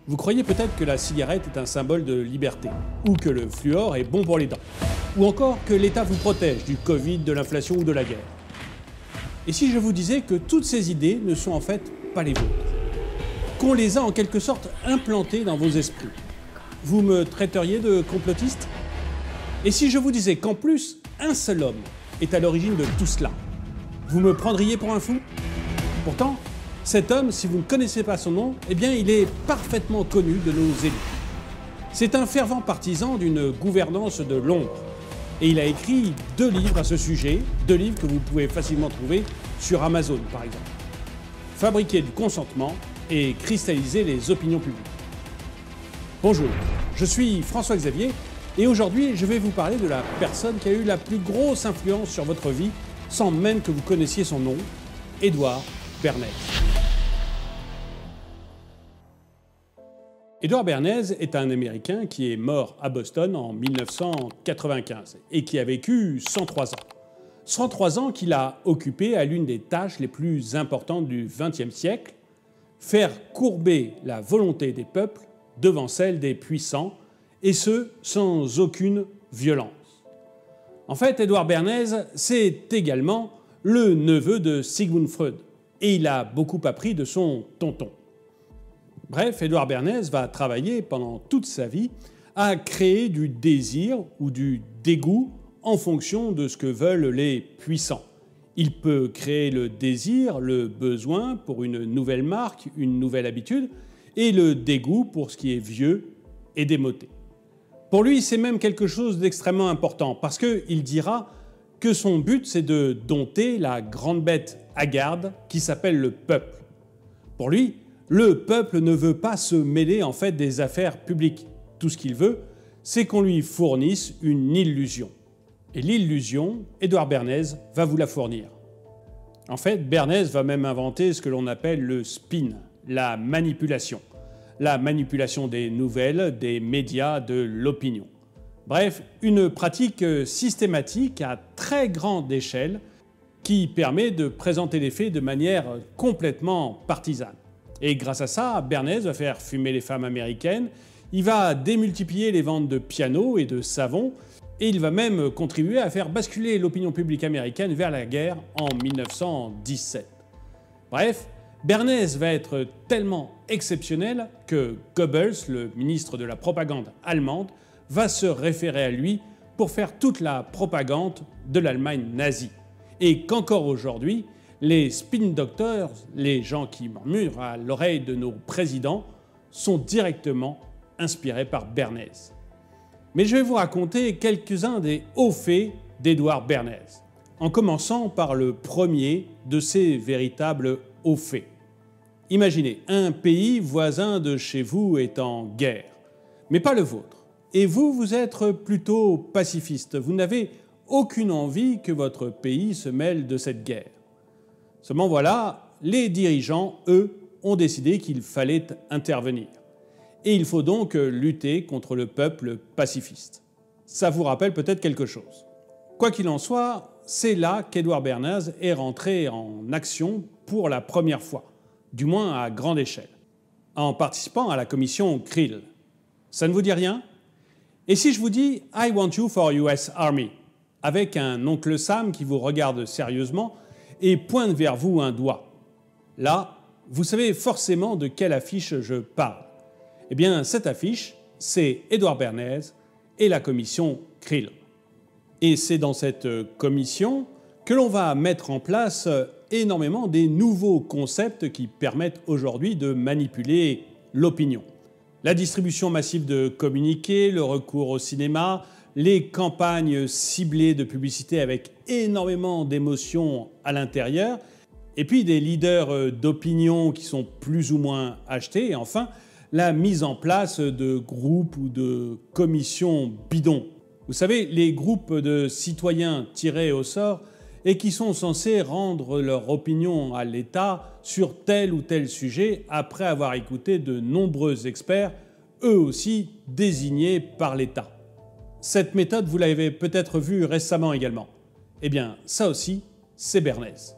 Vous croyez peut-être que la cigarette est un symbole de liberté, ou que le fluor est bon pour les dents, ou encore que l'État vous protège du Covid, de l'inflation ou de la guerre. Et si je vous disais que toutes ces idées ne sont en fait pas les vôtres, qu'on les a en quelque sorte implantées dans vos esprits, vous me traiteriez de complotiste? Et si je vous disais qu'en plus, un seul homme est à l'origine de tout cela, vous me prendriez pour un fou? Pourtant, cet homme, si vous ne connaissez pas son nom, eh bien il est parfaitement connu de nos élus. C'est un fervent partisan d'une gouvernance de l'ombre. Et il a écrit 2 livres à ce sujet, 2 livres que vous pouvez facilement trouver sur Amazon par exemple. Fabriquer du consentement et cristalliser les opinions publiques. Bonjour, je suis François Xavier et aujourd'hui je vais vous parler de la personne qui a eu la plus grosse influence sur votre vie sans même que vous connaissiez son nom, Edward Bernays. Edward Bernays est un Américain qui est mort à Boston en 1995 et qui a vécu 103 ans. 103 ans qu'il a occupé à l'une des tâches les plus importantes du XXe siècle, faire courber la volonté des peuples devant celle des puissants, et ce, sans aucune violence. En fait, Edward Bernays, c'est également le neveu de Sigmund Freud, et il a beaucoup appris de son tonton. Bref, Edward Bernays va travailler pendant toute sa vie à créer du désir ou du dégoût en fonction de ce que veulent les puissants. Il peut créer le désir, le besoin pour une nouvelle marque, une nouvelle habitude, et le dégoût pour ce qui est vieux et démodé. Pour lui, c'est même quelque chose d'extrêmement important, parce qu'il dira que son but, c'est de dompter la grande bête hagarde qui s'appelle le peuple. Pour lui, le peuple ne veut pas se mêler en fait des affaires publiques. Tout ce qu'il veut, c'est qu'on lui fournisse une illusion. Et l'illusion, Edward Bernays va vous la fournir. En fait, Bernays va même inventer ce que l'on appelle le spin, la manipulation. La manipulation des nouvelles, des médias, de l'opinion. Bref, une pratique systématique à très grande échelle qui permet de présenter les faits de manière complètement partisane. Et grâce à ça, Bernays va faire fumer les femmes américaines, il va démultiplier les ventes de pianos et de savons, et il va même contribuer à faire basculer l'opinion publique américaine vers la guerre en 1917. Bref, Bernays va être tellement exceptionnel que Goebbels, le ministre de la propagande allemande, va se référer à lui pour faire toute la propagande de l'Allemagne nazie. Et qu'encore aujourd'hui, les spin doctors, les gens qui murmurent à l'oreille de nos présidents, sont directement inspirés par Bernays. Mais je vais vous raconter quelques-uns des hauts faits d'Edward Bernays, en commençant par le premier de ces véritables hauts faits. Imaginez, un pays voisin de chez vous est en guerre, mais pas le vôtre. Et vous, vous êtes plutôt pacifiste, vous n'avez aucune envie que votre pays se mêle de cette guerre. Seulement voilà, les dirigeants, eux, ont décidé qu'il fallait intervenir. Et il faut donc lutter contre le peuple pacifiste. Ça vous rappelle peut-être quelque chose. Quoi qu'il en soit, c'est là qu'Edward Bernays est rentré en action pour la première fois, du moins à grande échelle, en participant à la commission Krill. Ça ne vous dit rien? Et si je vous dis « I want you for US Army » avec un oncle Sam qui vous regarde sérieusement et pointe vers vous un doigt. Là, vous savez forcément de quelle affiche je parle. Eh bien, cette affiche, c'est Edward Bernays et la commission Krill. Et c'est dans cette commission que l'on va mettre en place énormément des nouveaux concepts qui permettent aujourd'hui de manipuler l'opinion. La distribution massive de communiqués, le recours au cinéma, les campagnes ciblées de publicité avec énormément d'émotions à l'intérieur, et puis des leaders d'opinion qui sont plus ou moins achetés, et enfin la mise en place de groupes ou de commissions bidons. Vous savez, les groupes de citoyens tirés au sort et qui sont censés rendre leur opinion à l'État sur tel ou tel sujet après avoir écouté de nombreux experts, eux aussi désignés par l'État. Cette méthode, vous l'avez peut-être vue récemment également. Eh bien, ça aussi, c'est Bernays.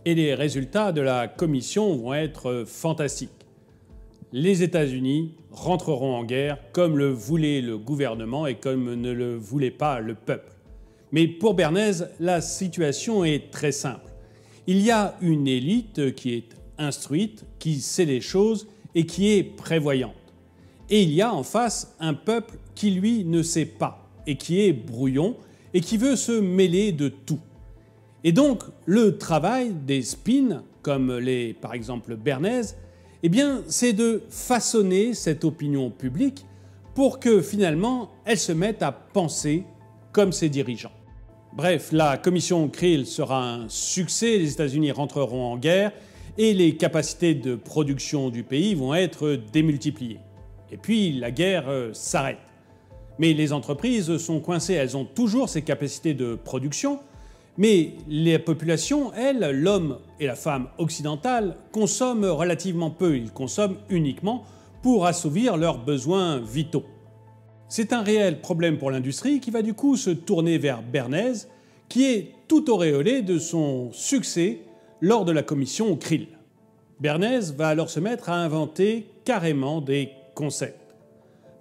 Et les résultats de la commission vont être fantastiques. les États-Unis rentreront en guerre comme le voulait le gouvernement et comme ne le voulait pas le peuple. Mais pour Bernays, la situation est très simple. Il y a une élite qui est instruite, qui sait les choses et qui est prévoyante. Et il y a en face un peuple qui, lui, ne sait pas et qui est brouillon et qui veut se mêler de tout. Et donc, le travail des spins, comme l'est par exemple Bernays, eh bien, c'est de façonner cette opinion publique pour que finalement, elle se mette à penser comme ses dirigeants. Bref, la commission Creel sera un succès, les États-Unis rentreront en guerre et les capacités de production du pays vont être démultipliées. Et puis la guerre s'arrête. Mais les entreprises sont coincées, elles ont toujours ces capacités de production, mais les populations, elles, l'homme et la femme occidentale, consomment relativement peu, ils consomment uniquement pour assouvir leurs besoins vitaux. C'est un réel problème pour l'industrie qui va du coup se tourner vers Bernays, qui est tout auréolé de son succès lors de la commission Creel. Bernays va alors se mettre à inventer carrément des concepts.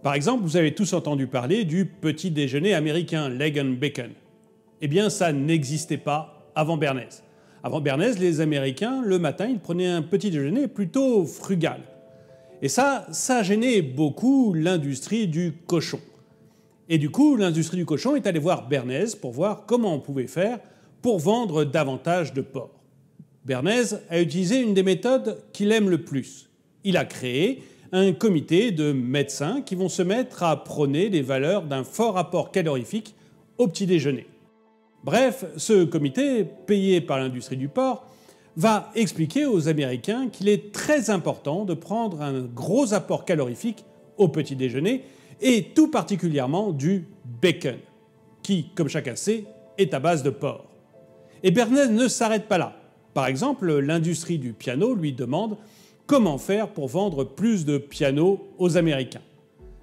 Par exemple, vous avez tous entendu parler du petit déjeuner américain, l'egg and bacon. Eh bien, ça n'existait pas avant Bernays. Avant Bernays, les Américains, le matin, ils prenaient un petit déjeuner plutôt frugal. Et ça gênait beaucoup l'industrie du cochon. Et du coup, l'industrie du cochon est allée voir Bernays pour voir comment on pouvait faire pour vendre davantage de porc. Bernays a utilisé une des méthodes qu'il aime le plus. Il a créé un comité de médecins qui vont se mettre à prôner les valeurs d'un fort apport calorifique au petit déjeuner. Bref, ce comité, payé par l'industrie du porc, va expliquer aux Américains qu'il est très important de prendre un gros apport calorifique au petit déjeuner et tout particulièrement du bacon, qui, comme chacun sait, est à base de porc. Et Bernays ne s'arrête pas là. Par exemple, l'industrie du piano lui demande comment faire pour vendre plus de pianos aux Américains.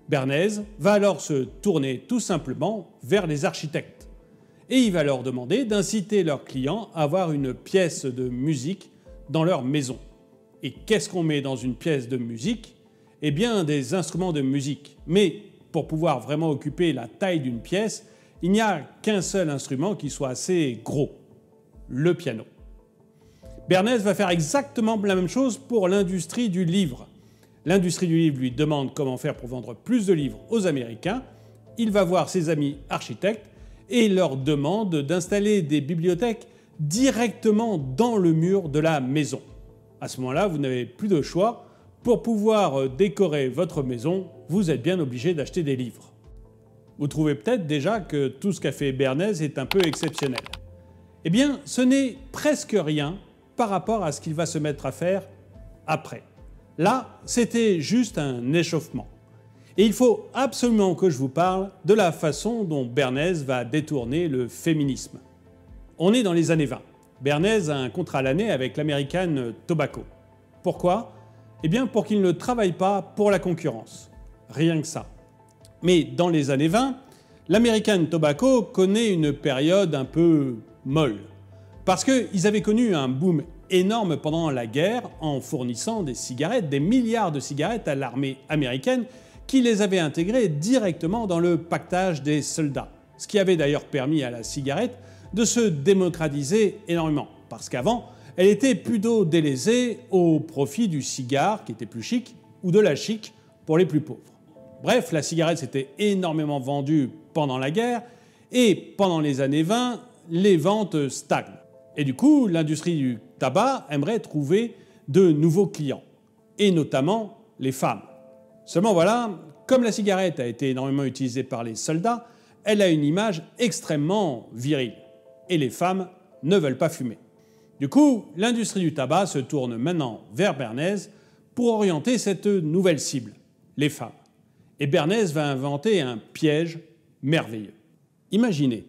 Bernays va alors se tourner tout simplement vers les architectes. Et il va leur demander d'inciter leurs clients à avoir une pièce de musique dans leur maison. Et qu'est-ce qu'on met dans une pièce de musique? Eh bien, des instruments de musique. Mais pour pouvoir vraiment occuper la taille d'une pièce, il n'y a qu'un seul instrument qui soit assez gros, le piano. Bernays va faire exactement la même chose pour l'industrie du livre. L'industrie du livre lui demande comment faire pour vendre plus de livres aux Américains. Il va voir ses amis architectes et leur demande d'installer des bibliothèques directement dans le mur de la maison. À ce moment-là, vous n'avez plus de choix. Pour pouvoir décorer votre maison, vous êtes bien obligé d'acheter des livres. Vous trouvez peut-être déjà que tout ce qu'a fait Bernays est un peu exceptionnel. Eh bien, ce n'est presque rien par rapport à ce qu'il va se mettre à faire après. Là, c'était juste un échauffement. Et il faut absolument que je vous parle de la façon dont Bernays va détourner le féminisme. On est dans les années 20. Bernays a un contrat à l'année avec l'American Tobacco. Pourquoi? Eh bien pour qu'il ne travaille pas pour la concurrence. Rien que ça. Mais dans les années 20, l'American Tobacco connaît une période un peu molle. Parce qu'ils avaient connu un boom énorme pendant la guerre en fournissant des cigarettes, des milliards de cigarettes à l'armée américaine qui les avait intégrées directement dans le pactage des soldats. Ce qui avait d'ailleurs permis à la cigarette de se démocratiser énormément. Parce qu'avant, elle était plutôt délaissée au profit du cigare qui était plus chic ou de la chic pour les plus pauvres. Bref, la cigarette s'était énormément vendue pendant la guerre et pendant les années 20, les ventes stagnent. Et du coup, l'industrie du tabac aimerait trouver de nouveaux clients, et notamment les femmes. Seulement voilà, comme la cigarette a été énormément utilisée par les soldats, elle a une image extrêmement virile, et les femmes ne veulent pas fumer. Du coup, l'industrie du tabac se tourne maintenant vers Bernays pour orienter cette nouvelle cible, les femmes. Et Bernays va inventer un piège merveilleux. Imaginez,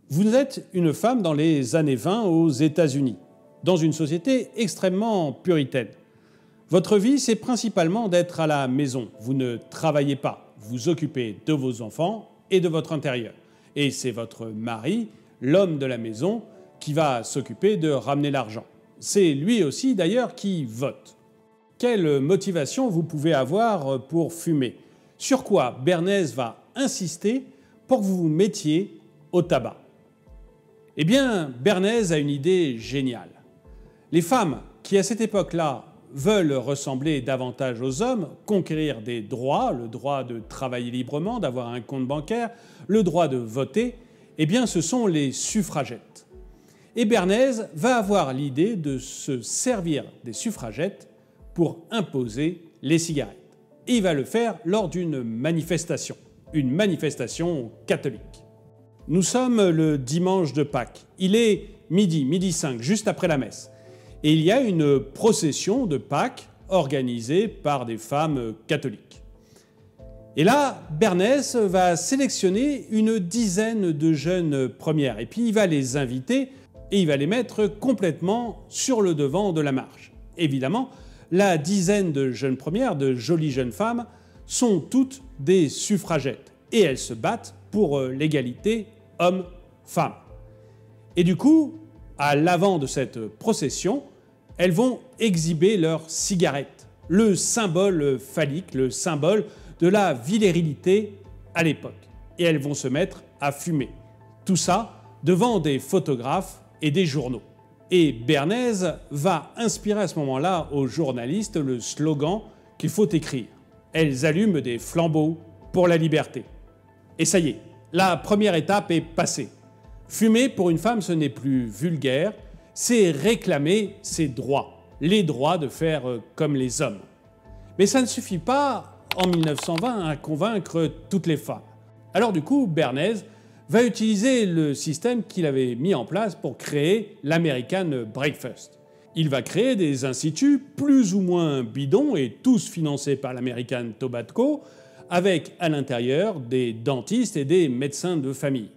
vous êtes une femme dans les années 20 aux États-Unis, dans une société extrêmement puritaine. Votre vie, c'est principalement d'être à la maison. Vous ne travaillez pas, vous occupez de vos enfants et de votre intérieur. Et c'est votre mari, l'homme de la maison, qui va s'occuper de ramener l'argent. C'est lui aussi d'ailleurs qui vote. quelle motivation vous pouvez avoir pour fumer. Sur quoi Bernays va insister pour que vous vous mettiez au tabac? Eh bien, Bernays a une idée géniale. Les femmes qui, à cette époque-là, veulent ressembler davantage aux hommes, conquérir des droits, le droit de travailler librement, d'avoir un compte bancaire, le droit de voter, eh bien, ce sont les suffragettes. Et Bernays va avoir l'idée de se servir des suffragettes pour imposer les cigarettes. Et il va le faire lors d'une manifestation catholique. Nous sommes le dimanche de Pâques. Il est midi 5, juste après la messe. Et il y a une procession de Pâques organisée par des femmes catholiques. Et là, Bernays va sélectionner une dizaine de jeunes premières. Et puis il va les inviter et il va les mettre complètement sur le devant de la marche. Évidemment, la dizaine de jeunes premières, de jolies jeunes femmes, sont toutes des suffragettes. Et elles se battent pour l'égalité homme-femme. Et du coup, à l'avant de cette procession, elles vont exhiber leurs cigarettes, le symbole phallique, le symbole de la virilité à l'époque. Et elles vont se mettre à fumer. Tout ça devant des photographes et des journaux. Et Bernays va inspirer à ce moment-là aux journalistes le slogan qu'il faut écrire. Elles allument des flambeaux pour la liberté. Et ça y est, la première étape est passée. Fumer pour une femme, ce n'est plus vulgaire, c'est réclamer ses droits, les droits de faire comme les hommes. Mais ça ne suffit pas, en 1920, à convaincre toutes les femmes. Alors du coup, Bernays va utiliser le système qu'il avait mis en place pour créer l'American Breakfast. Il va créer des instituts plus ou moins bidons et tous financés par l'American Tobacco, avec à l'intérieur des dentistes et des médecins de famille.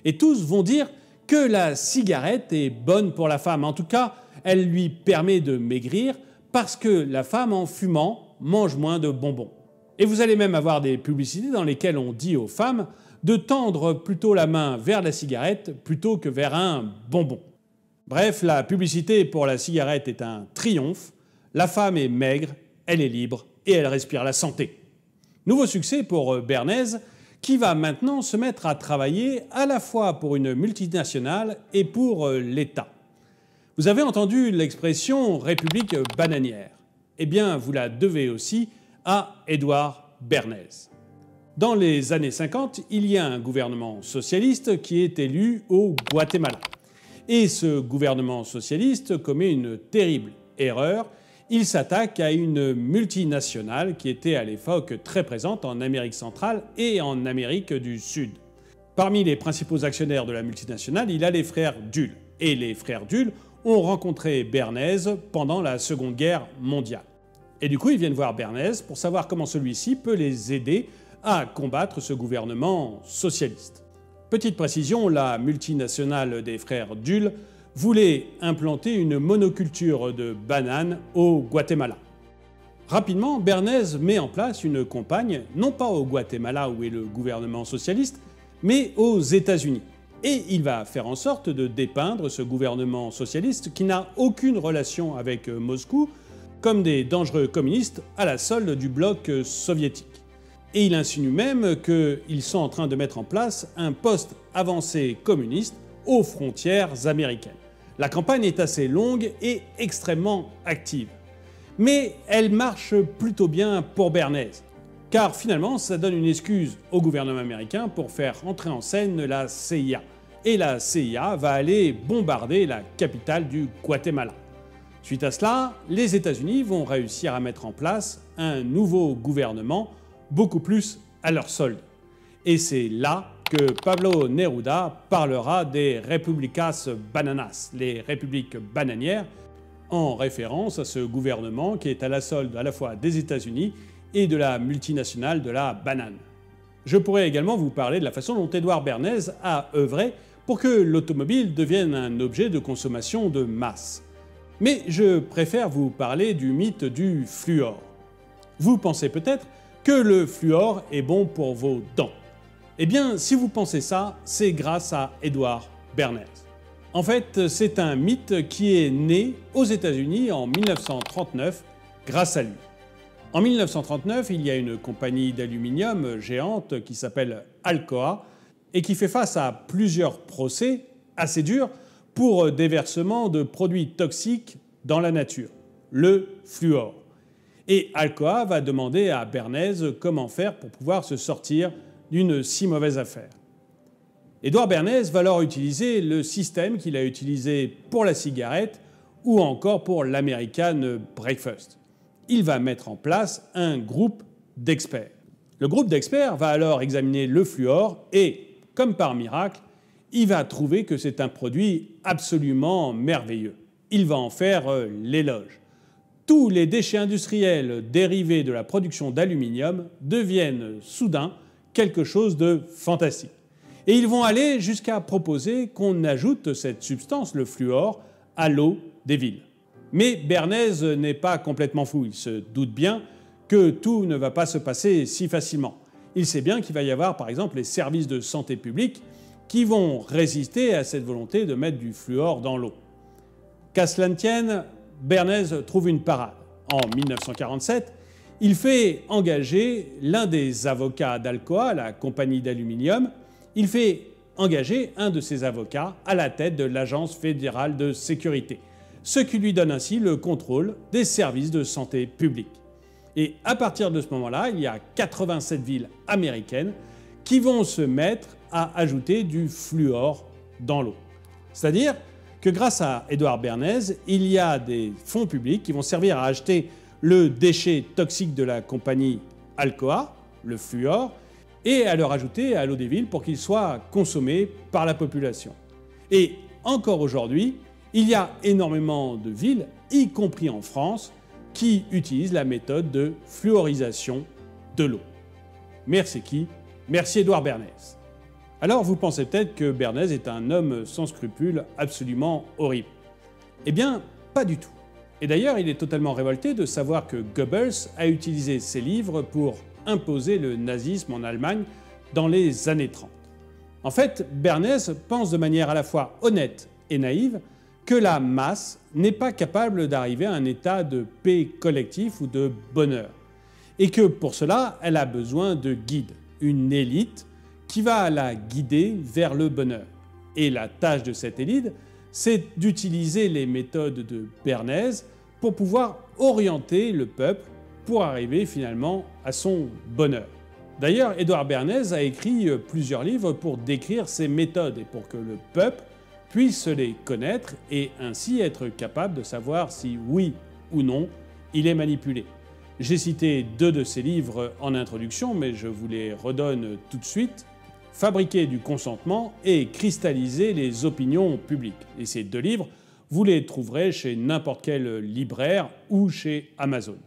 Et tous vont dire que la cigarette est bonne pour la femme. En tout cas, elle lui permet de maigrir parce que la femme, en fumant, mange moins de bonbons. Et vous allez même avoir des publicités dans lesquelles on dit aux femmes de tendre plutôt la main vers la cigarette plutôt que vers un bonbon. Bref, la publicité pour la cigarette est un triomphe. La femme est maigre, elle est libre et elle respire la santé. Nouveau succès pour Bernays, qui va maintenant se mettre à travailler à la fois pour une multinationale et pour l'État. Vous avez entendu l'expression « république bananière ». Eh bien, vous la devez aussi à Edward Bernays. Dans les années 50, il y a un gouvernement socialiste qui est élu au Guatemala. Et ce gouvernement socialiste commet une terrible erreur. Il s'attaque à une multinationale qui était à l'époque très présente en Amérique centrale et en Amérique du Sud. Parmi les principaux actionnaires de la multinationale, il y a les frères Dulles. Et les frères Dulles ont rencontré Bernays pendant la Seconde Guerre mondiale. Et du coup, ils viennent voir Bernays pour savoir comment celui-ci peut les aider à combattre ce gouvernement socialiste. Petite précision, la multinationale des frères Dulles voulait implanter une monoculture de bananes au Guatemala. Rapidement, Bernays met en place une campagne, non pas au Guatemala où est le gouvernement socialiste, mais aux États-Unis. Et il va faire en sorte de dépeindre ce gouvernement socialiste qui n'a aucune relation avec Moscou comme des dangereux communistes à la solde du bloc soviétique. Et il insinue même qu'ils sont en train de mettre en place un poste avancé communiste aux frontières américaines. La campagne est assez longue et extrêmement active. Mais elle marche plutôt bien pour Bernays, car finalement ça donne une excuse au gouvernement américain pour faire entrer en scène la CIA. Et la CIA va aller bombarder la capitale du Guatemala. Suite à cela, les États-Unis vont réussir à mettre en place un nouveau gouvernement beaucoup plus à leur solde. Et c'est là que Pablo Neruda parlera des Republicas Bananas, les républiques bananières, en référence à ce gouvernement qui est à la solde à la fois des États-Unis et de la multinationale de la banane. Je pourrais également vous parler de la façon dont Edward Bernays a œuvré pour que l'automobile devienne un objet de consommation de masse. Mais je préfère vous parler du mythe du fluor. Vous pensez peut-être que le fluor est bon pour vos dents. Eh bien, si vous pensez ça, c'est grâce à Edward Bernays. En fait, c'est un mythe qui est né aux États-Unis en 1939 grâce à lui. En 1939, il y a une compagnie d'aluminium géante qui s'appelle Alcoa et qui fait face à plusieurs procès assez durs pour déversement de produits toxiques dans la nature, le fluor. Et Alcoa va demander à Bernays comment faire pour pouvoir se sortir d'une si mauvaise affaire. Édouard Bernays va alors utiliser le système qu'il a utilisé pour la cigarette ou encore pour l'American Breakfast. Il va mettre en place un groupe d'experts. Le groupe d'experts va alors examiner le fluor et, comme par miracle, il va trouver que c'est un produit absolument merveilleux. Il va en faire l'éloge. Tous les déchets industriels dérivés de la production d'aluminium deviennent soudain quelque chose de fantastique. Et ils vont aller jusqu'à proposer qu'on ajoute cette substance, le fluor, à l'eau des villes. Mais Bernays n'est pas complètement fou. Il se doute bien que tout ne va pas se passer si facilement. Il sait bien qu'il va y avoir, par exemple, les services de santé publique qui vont résister à cette volonté de mettre du fluor dans l'eau. Qu'à cela ne tienne, Bernays trouve une parade. En 1947, il fait engager l'un des avocats d'Alcoa, la compagnie d'aluminium. Il fait engager un de ses avocats à la tête de l'Agence fédérale de sécurité, ce qui lui donne ainsi le contrôle des services de santé publique. Et à partir de ce moment-là, il y a 87 villes américaines qui vont se mettre à ajouter du fluor dans l'eau. C'est-à-dire que grâce à Édouard Bernays, il y a des fonds publics qui vont servir à acheter le déchet toxique de la compagnie Alcoa, le fluor, et à le rajouter à l'eau des villes pour qu'il soit consommé par la population. Et encore aujourd'hui, il y a énormément de villes, y compris en France, qui utilisent la méthode de fluorisation de l'eau. Merci qui? Merci Édouard Bernays. Alors vous pensez peut-être que Bernays est un homme sans scrupules absolument horrible. Eh bien, pas du tout. Et d'ailleurs, il est totalement révolté de savoir que Goebbels a utilisé ses livres pour imposer le nazisme en Allemagne dans les années 30. En fait, Bernays pense de manière à la fois honnête et naïve que la masse n'est pas capable d'arriver à un état de paix collectif ou de bonheur, et que pour cela, elle a besoin de guides, une élite qui va la guider vers le bonheur. Et la tâche de cette élite, c'est d'utiliser les méthodes de Bernays pour pouvoir orienter le peuple pour arriver finalement à son bonheur. D'ailleurs, Édouard Bernays a écrit plusieurs livres pour décrire ces méthodes et pour que le peuple puisse les connaître et ainsi être capable de savoir si oui ou non il est manipulé. J'ai cité deux de ces livres en introduction, mais je vous les redonne tout de suite. Fabriquer du consentement et cristalliser les opinions publiques. Et ces deux livres, vous les trouverez chez n'importe quel libraire ou chez Amazon.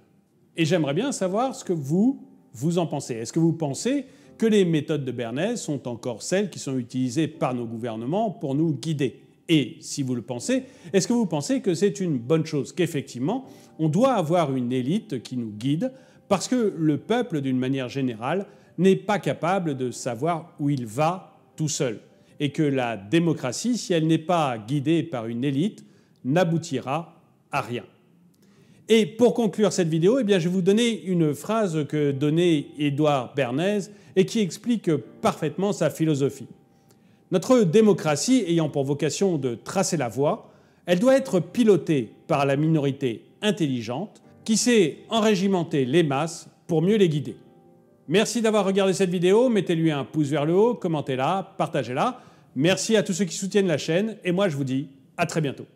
Et j'aimerais bien savoir ce que vous en pensez. Est-ce que vous pensez que les méthodes de Bernays sont encore celles qui sont utilisées par nos gouvernements pour nous guider? Et si vous le pensez, est-ce que vous pensez que c'est une bonne chose, qu'effectivement, on doit avoir une élite qui nous guide parce que le peuple, d'une manière générale, n'est pas capable de savoir où il va tout seul, et que la démocratie, si elle n'est pas guidée par une élite, n'aboutira à rien. Et pour conclure cette vidéo, eh bien, je vais vous donner une phrase que donnait Édouard Bernays et qui explique parfaitement sa philosophie. Notre démocratie ayant pour vocation de tracer la voie, elle doit être pilotée par la minorité intelligente qui sait enrégimenter les masses pour mieux les guider. Merci d'avoir regardé cette vidéo, mettez-lui un pouce vers le haut, commentez-la, partagez-la. Merci à tous ceux qui soutiennent la chaîne et moi je vous dis à très bientôt.